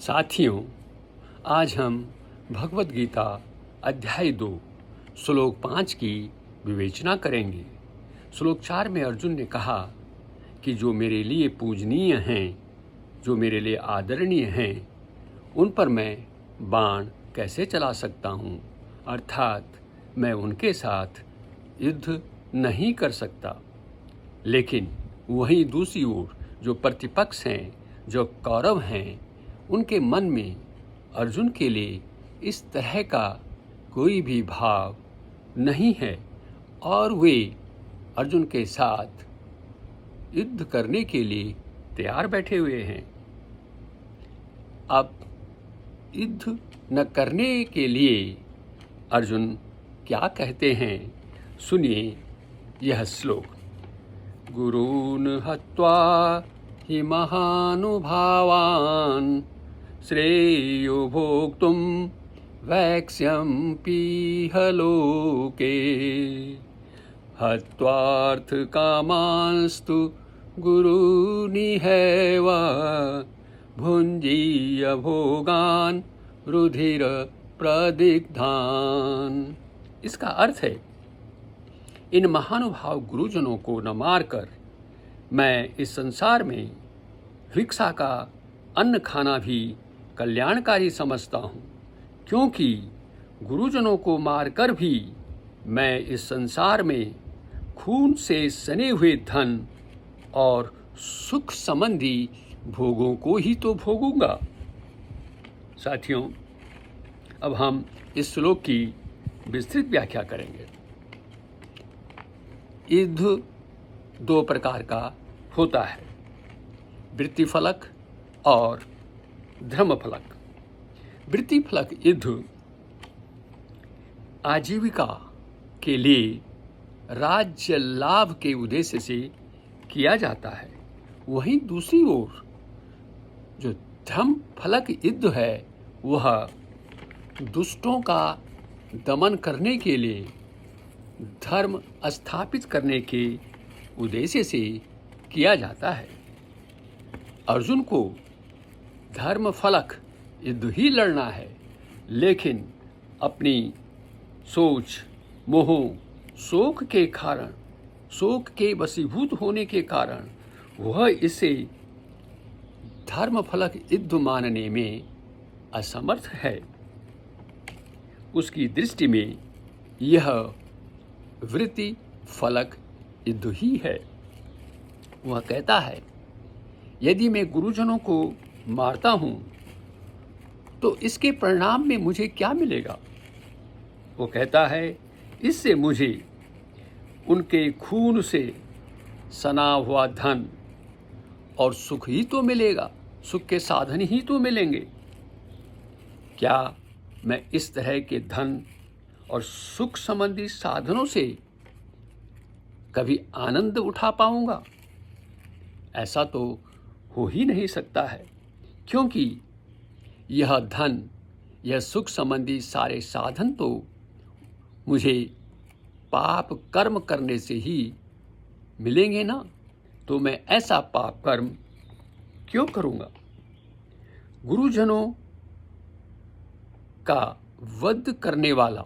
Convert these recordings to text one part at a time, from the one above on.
साथियों, आज हम भगवद गीता अध्याय 2 श्लोक 5 की विवेचना करेंगे। श्लोक 4 में अर्जुन ने कहा कि जो मेरे लिए पूजनीय हैं, जो मेरे लिए आदरणीय हैं, उन पर मैं बाण कैसे चला सकता हूँ, अर्थात मैं उनके साथ युद्ध नहीं कर सकता। लेकिन वहीं दूसरी ओर जो प्रतिपक्ष हैं, जो कौरव हैं, उनके मन में अर्जुन के लिए इस तरह का कोई भी भाव नहीं है और वे अर्जुन के साथ युद्ध करने के लिए तैयार बैठे हुए हैं। अब युद्ध न करने के लिए अर्जुन क्या कहते हैं, सुनिए यह श्लोक। गुरून् हत्वा हि महानुभावान् श्रेयो भोक्तुं वैक्ष्यं पीह लोके हत्वार्थकामांस्तु गुरूनिहैव भुञ्जीय भोगान् रुधिर प्रदिग्धान्। इसका अर्थ है, इन महानुभाव गुरुजनों को न मारकर मैं इस संसार में भिक्षा का अन्न खाना भी कल्याणकारी समझता हूँ, क्योंकि गुरुजनों को मारकर भी मैं इस संसार में खून से सने हुए धन और सुख संबंधी भोगों को ही तो भोगूंगा। साथियों, अब हम इस श्लोक की विस्तृत व्याख्या करेंगे। युद्ध दो प्रकार का होता है, वृत्ति फलक और धर्म फलक। वृत्ति फलक युद्ध आजीविका के लिए राज्य लाभ के उद्देश्य से किया जाता है। वहीं दूसरी ओर जो धर्म फलक युद्ध है, वह दुष्टों का दमन करने के लिए, धर्म स्थापित करने के उद्देश्य से किया जाता है। अर्जुन को धर्म फलक युद्ध ही लड़ना है, लेकिन अपनी सोच, मोह, शोक के कारण, शोक के वशीभूत होने के कारण वह इसे धर्म फलक युद्ध मानने में असमर्थ है। उसकी दृष्टि में यह वृत्ति फलक युद्ध ही है। वह कहता है, यदि मैं गुरुजनों को मारता हूँ तो इसके परिणाम में मुझे क्या मिलेगा? वो कहता है, इससे मुझे उनके खून से सना हुआ धन और सुख ही तो मिलेगा, सुख के साधन ही तो मिलेंगे। क्या मैं इस तरह के धन और सुख संबंधी साधनों से कभी आनंद उठा पाऊंगा? ऐसा तो हो ही नहीं सकता है, क्योंकि यह धन, यह सुख संबंधी सारे साधन तो मुझे पाप कर्म करने से ही मिलेंगे ना। तो मैं ऐसा पाप कर्म क्यों करूंगा? गुरुजनों का वध करने वाला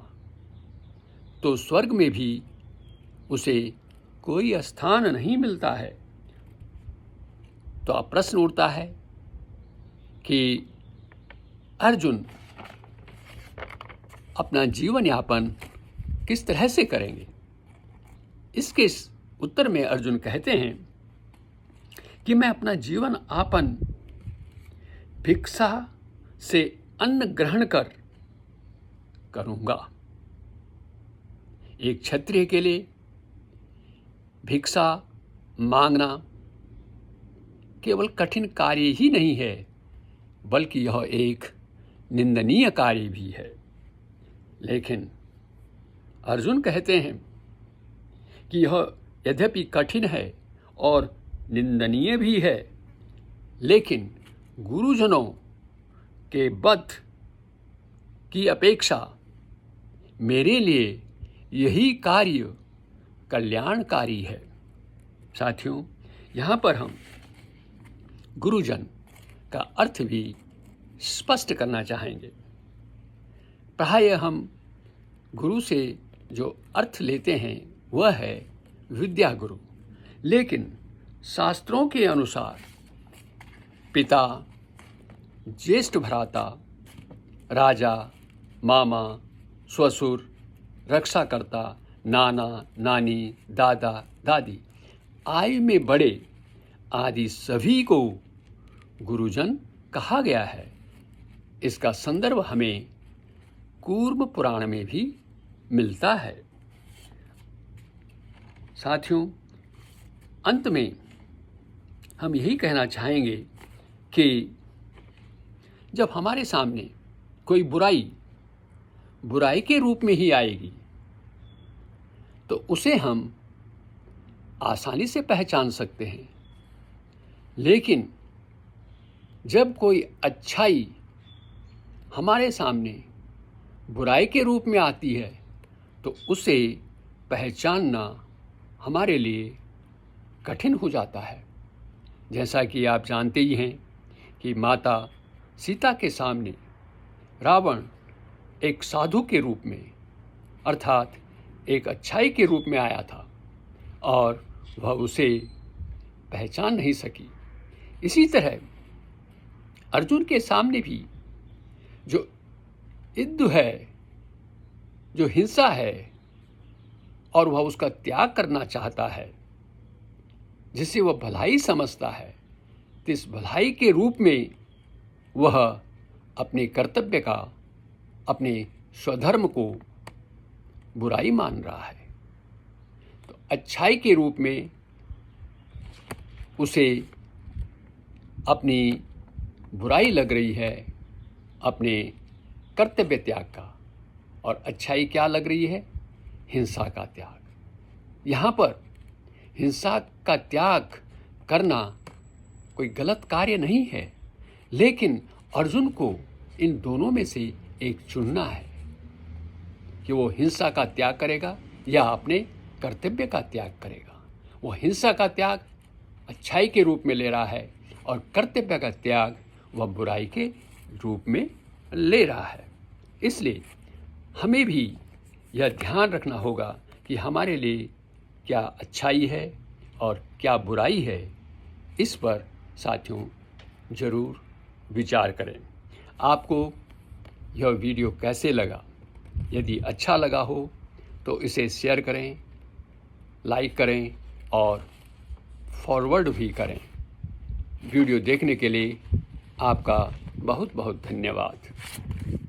तो स्वर्ग में भी उसे कोई स्थान नहीं मिलता है। तो अब प्रश्न उठता है कि अर्जुन अपना जीवन यापन किस तरह से करेंगे? इसके उत्तर में अर्जुन कहते हैं कि मैं अपना जीवन यापन भिक्षा से अन्न ग्रहण कर करूंगा। एक क्षत्रिय के लिए भिक्षा मांगना केवल कठिन कार्य ही नहीं है, बल्कि यह एक निंदनीय कार्य भी है। लेकिन अर्जुन कहते हैं कि यह यद्यपि कठिन है और निंदनीय भी है, लेकिन गुरुजनों के वध की अपेक्षा मेरे लिए यही कार्य कल्याणकारी है। साथियों, यहाँ पर हम गुरुजन का अर्थ भी स्पष्ट करना चाहेंगे। प्रायः हम गुरु से जो अर्थ लेते हैं वह है विद्या गुरु, लेकिन शास्त्रों के अनुसार पिता, ज्येष्ठ भ्राता, राजा, मामा, ससुर, रक्षाकर्ता, नाना, नानी, दादा, दादी, आयु में बड़े आदि सभी को गुरुजन कहा गया है। इसका संदर्भ हमें कूर्म पुराण में भी मिलता है। साथियों, अंत में हम यही कहना चाहेंगे कि जब हमारे सामने कोई बुराई के रूप में ही आएगी तो उसे हम आसानी से पहचान सकते हैं, लेकिन जब कोई अच्छाई हमारे सामने बुराई के रूप में आती है तो उसे पहचानना हमारे लिए कठिन हो जाता है। जैसा कि आप जानते ही हैं कि माता सीता के सामने रावण एक साधु के रूप में अर्थात एक अच्छाई के रूप में आया था और वह उसे पहचान नहीं सकी। इसी तरह अर्जुन के सामने भी जो युद्ध है, जो हिंसा है और वह उसका त्याग करना चाहता है, जिसे वह भलाई समझता है, तो इस भलाई के रूप में वह अपने कर्तव्य का, अपने स्वधर्म को बुराई मान रहा है। तो अच्छाई के रूप में उसे अपनी बुराई लग रही है, अपने कर्तव्य त्याग का, और अच्छाई क्या लग रही है? हिंसा का त्याग। यहाँ पर हिंसा का त्याग करना कोई गलत कार्य नहीं है, लेकिन अर्जुन को इन दोनों में से एक चुनना है कि वो हिंसा का त्याग करेगा या अपने कर्तव्य का त्याग करेगा। वो हिंसा का त्याग अच्छाई के रूप में ले रहा है और कर्तव्य का त्याग वह बुराई के रूप में ले रहा है। इसलिए हमें भी यह ध्यान रखना होगा कि हमारे लिए क्या अच्छाई है और क्या बुराई है। इस पर साथियों ज़रूर विचार करें। आपको यह वीडियो कैसे लगा? यदि अच्छा लगा हो तो इसे शेयर करें, लाइक करें और फॉरवर्ड भी करें। वीडियो देखने के लिए आपका बहुत बहुत धन्यवाद।